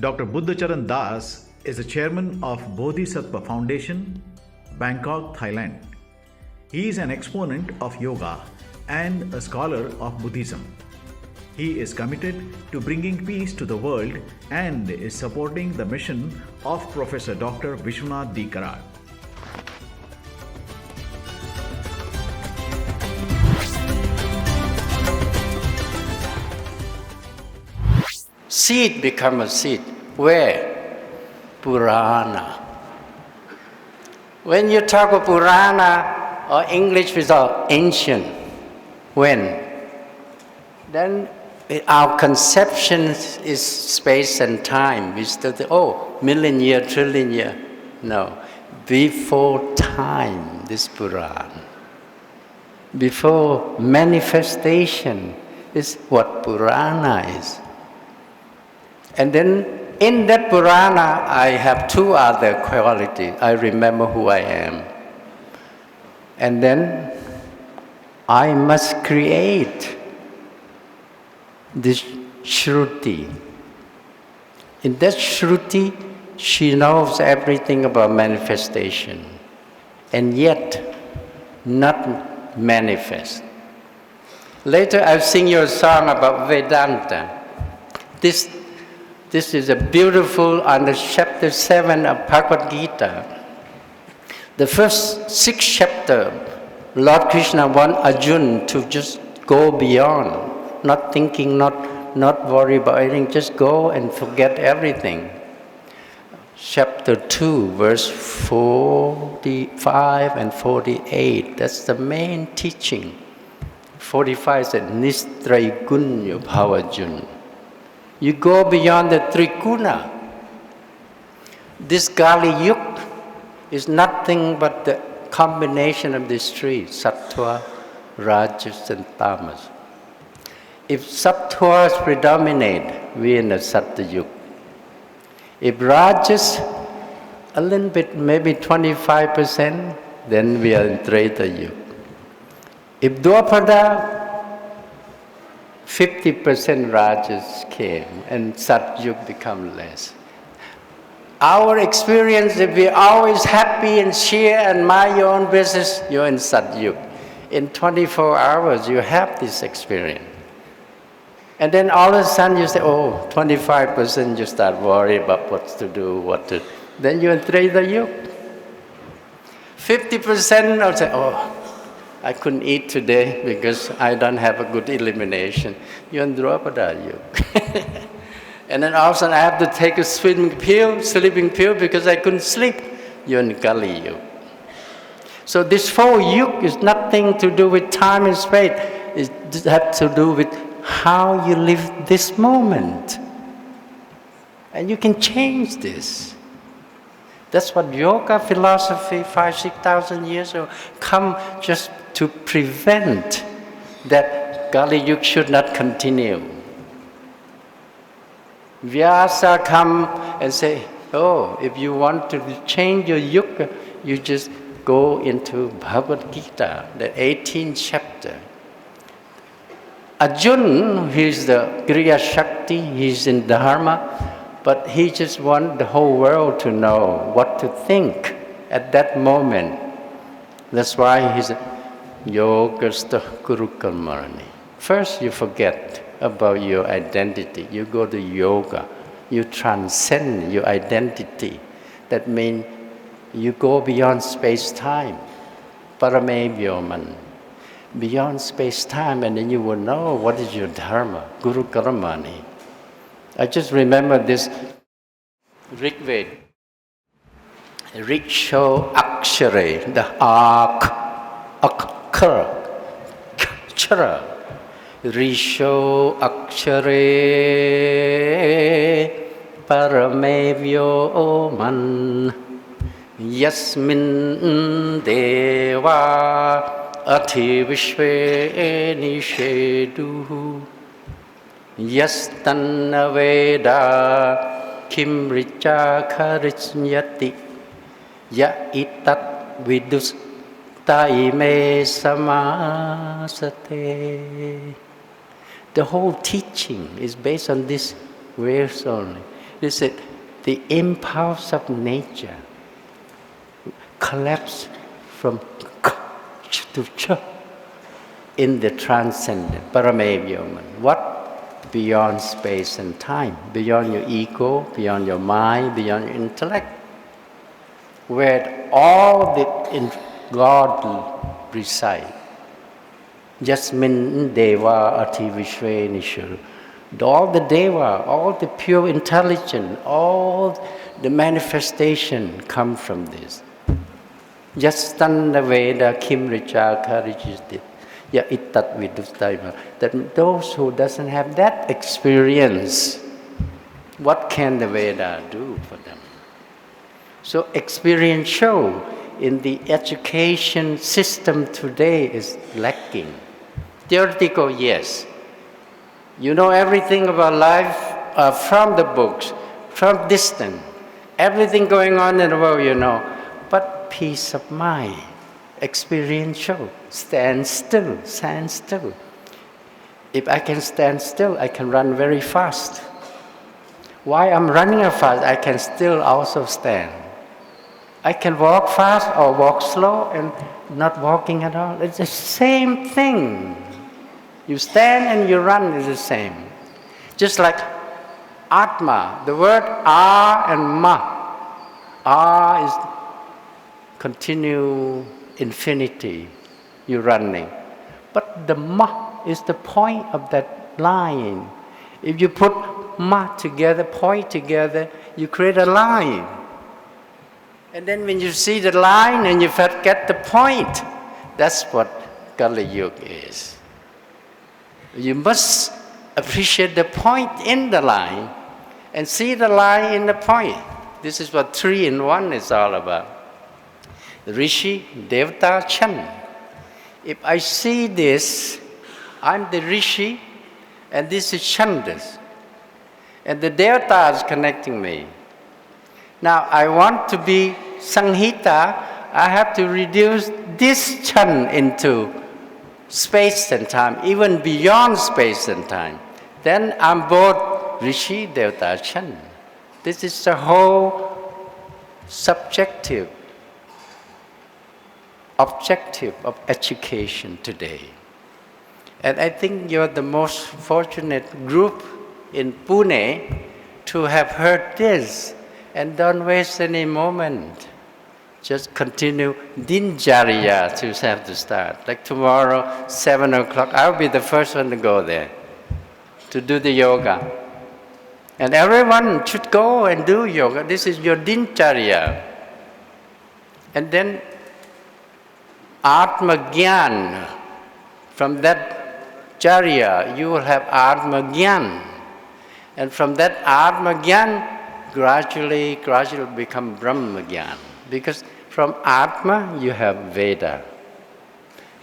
Dr. Buddhacharan Das is the chairman of Bodhisattva Foundation, Bangkok, Thailand. He is an exponent of yoga and a scholar of Buddhism. He is committed to bringing peace to the world and is supporting the mission of Professor Dr. Vishwanath D. Karar. Seed become a seed. Where? Purana. When you talk of Purana, or English we call ancient, when? Then our conception is space and time. We still think, million year, trillion year. No. Before time, this Purana. Before manifestation is what Purana is. And then in that Purana, I have two other qualities. I remember who I am. And then I must create this Shruti. In that Shruti, she knows everything about manifestation, and yet not manifest. Later, I'll sing you a song about Vedanta. This is a beautiful, under chapter 7 of Bhagavad Gita. The first 6 chapters, Lord Krishna wants Arjuna to just go beyond, not thinking, not worry about anything, just go and forget everything. Chapter 2, verse 45 and 48, that's the main teaching. 45 said, Nistraygunya Bhavajun. You go beyond the Triguna. This Kali Yuga is nothing but the combination of these three, Sattva, Rajas and Tamas. If Sattva predominate, we are in the Sattva Yuga. If Rajas, a little bit, maybe 25%, then we are in Treta Yuga. If Dwapada, 50% Rajas came and Satyug become less. Our experience, if we're always happy and share and mind your own business, you're in Satyug. In 24 hours, you have this experience. And then all of a sudden you say, 25%, you start worrying about what to do, then you're in Treta Yuga. 50% will say, I couldn't eat today because I don't have a good elimination. You're in Drupada Yuga. And then all of a sudden I have to take a sleeping pill because I couldn't sleep. You're in Kali Yuga. So this 4 yuga is nothing to do with time and space. It has to do with how you live this moment. And you can change this. That's what yoga philosophy 5,000-6,000 years ago come just to prevent that Kali Yuga should not continue. Vyasa come and say, if you want to change your yuga, you just go into Bhagavad Gita, the 18th chapter. Arjuna, he's the Kriya Shakti, he's in Dharma, but he just wants the whole world to know what to think at that moment. That's why he's Yogastha Guru Karmarani. First, you forget about your identity. You go to yoga. You transcend your identity. That means you go beyond space-time. Paramevyoman. Beyond space-time, and then you will know what is your dharma. Guru Karmani. I just remember this Rig Veda. Riksho Akshare, the Akshara. Risho Akshare Paramevyo Man Yasmin Deva Ati Vishve Nishedu Yastanna Veda Kim Richa Kharichyati Ya Itat Vidus Taime Samasate. The whole teaching is based on this verse only. This is the impulse of nature collapse from to ch in the transcendent, Paramevyoman. What? Beyond space and time, beyond your ego, beyond your mind, beyond your intellect, where all the God reside. Jasmin Deva Ati Vishwanishur. All the Deva, all the pure intelligence, all the manifestation come from this. Jastan Veda Kim Richa Karijistit. Ya Itat Vidustaiva. That those who doesn't have that experience, what can the Veda do for them? So experiential in the education system today is lacking. Theoretical, yes. You know everything about life from the books, from distance. Everything going on in the world, you know. But peace of mind, experiential, stand still, stand still. If I can stand still, I can run very fast. While I'm running fast, I can still also stand. I can walk fast or walk slow and not walking at all. It's the same thing. You stand and you run is the same. Just like Atma, the word A and Ma. A is continue infinity, you're running. But the Ma is the point of that line. If you put Ma together, point together, you create a line. And then when you see the line and you forget the point, that's what Kali Yuga is. You must appreciate the point in the line and see the line in the point. This is what 3-in-1 is all about. The Rishi, Devta, Chan. If I see this, I'm the Rishi and this is Chandas. And the Devta is connecting me. Now I want to be Sanghita, I have to reduce this Chan into space and time, even beyond space and time. Then I'm both Rishi, Devta, Chan. This is the whole subjective, objective of education today. And I think you're the most fortunate group in Pune to have heard this and don't waste any moment. Just continue Dincharya to have to start. Like tomorrow, 7 o'clock, I'll be the first one to go there to do the yoga. And everyone should go and do yoga. This is your Dincharya. And then Atma Gyan. From that Charya, you will have Atma Gyan. And from that Atma Gyan, gradually become Brahma Gyan. Because from Atma, you have Veda.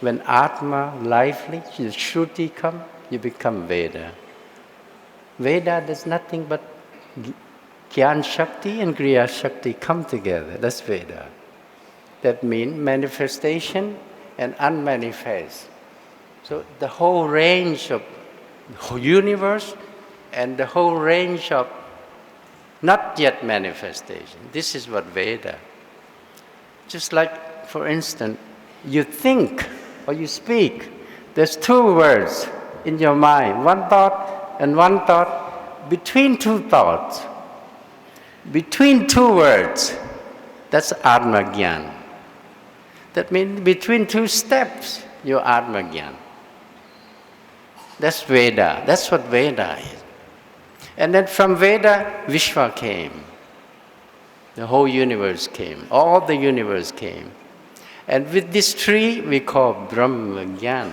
When Atma lively, the Shruti come, you become Veda. Veda is nothing but Gyan Shakti and Kriya Shakti come together. That's Veda. That means manifestation and unmanifest. So the whole range of the universe and the whole range of not yet manifestation. This is what Veda. Just like, for instance, you think or you speak, there's two words in your mind, one thought and one thought between two thoughts. Between two words, that's Atma Gyan. That means between two steps, you're Atma Gyan. That's Veda. That's what Veda is. And then from Veda, Vishwa came. The whole universe came. All the universe came. And with this tree, we call Brahma Gyan.